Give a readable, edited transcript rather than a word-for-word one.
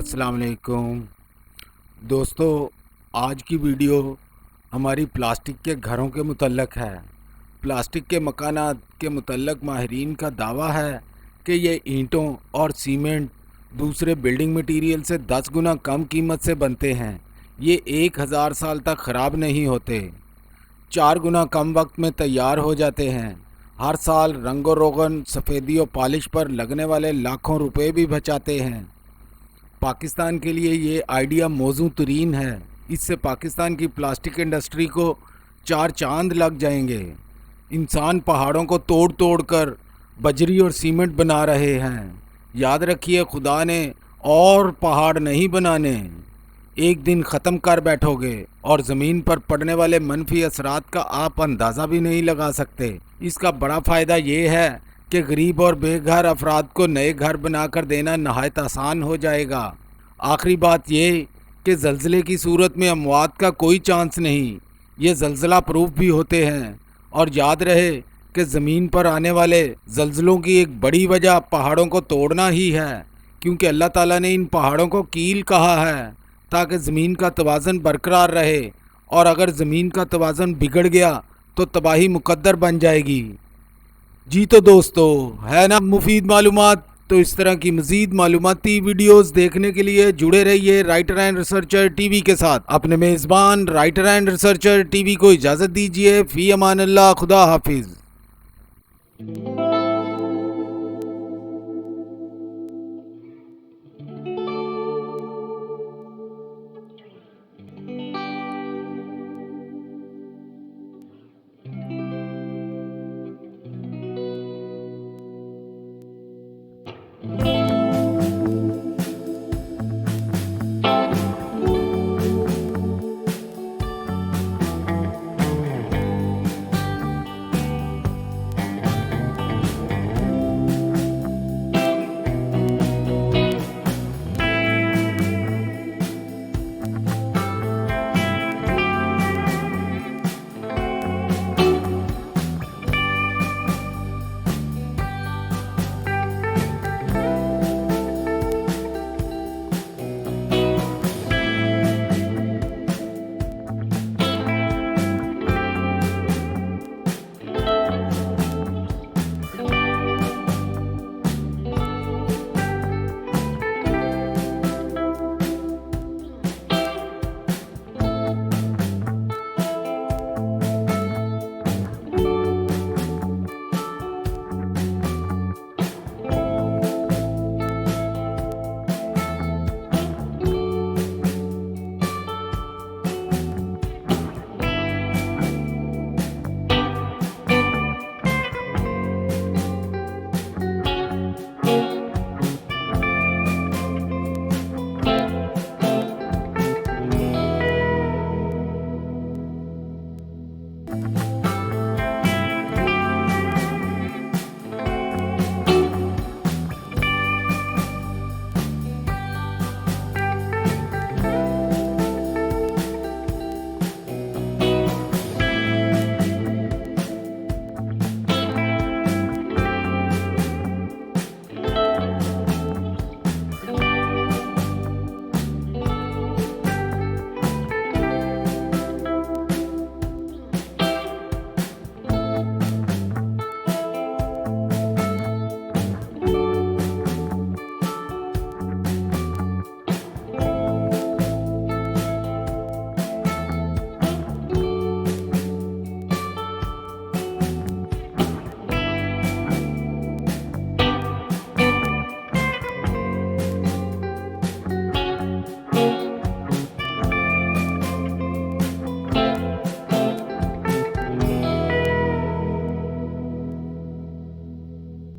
अस्सलाम वालेकुम दोस्तों, आज की वीडियो हमारी प्लास्टिक के घरों के मुतल्लक है। प्लास्टिक के मकानात के मुतल्लक माहिरीन का दावा है कि ये ईंटों और सीमेंट दूसरे बिल्डिंग मटीरियल से 10 गुना कम कीमत से बनते हैं। ये 1000 साल तक ख़राब नहीं होते, 4 गुना कम वक्त में तैयार हो जाते हैं। हर साल रंगो रोगन, सफ़ेदी और पॉलिश पर लगने वाले लाखों रुपए भी बचाते हैं। पाकिस्तान के लिए ये आइडिया मौजू तरीन है। इससे पाकिस्तान की प्लास्टिक इंडस्ट्री को 4 चांद लग जाएंगे। इंसान पहाड़ों को तोड़ तोड़ कर बजरी और सीमेंट बना रहे हैं। याद रखिए, खुदा ने और पहाड़ नहीं बनाने। एक दिन ख़त्म कर बैठोगे और ज़मीन पर पड़ने वाले मनफी असरात का आप अंदाज़ा भी नहीं लगा सकते। इसका बड़ा फ़ायदा ये है कि गरीब और बेघर अफराद को नए घर बनाकर देना नहायत आसान हो जाएगा। आखिरी बात ये कि ज़लज़ले की सूरत में अमवात का कोई चांस नहीं। ये ज़लज़ला प्रूफ भी होते हैं। और याद रहे कि ज़मीन पर आने वाले ज़लज़लों की एक बड़ी वजह पहाड़ों को तोड़ना ही है, क्योंकि अल्लाह ताला ने इन पहाड़ों को कील कहा है ताकि ज़मीन का तवाज़न बरकरार रहे, और अगर ज़मीन का तवाज़न बिगड़ गया तो तबाही मुकद्दर बन जाएगी। जी तो दोस्तों, है ना मुफीद मालूमात? तो इस तरह की मज़ीद मालूमाती वीडियोस देखने के लिए जुड़े रहिए राइटर एंड रिसर्चर टीवी के साथ। अपने मेज़बान राइटर एंड रिसर्चर टीवी को इजाज़त दीजिए। फ़ी अमान अल्लाह, खुदा हाफिज़।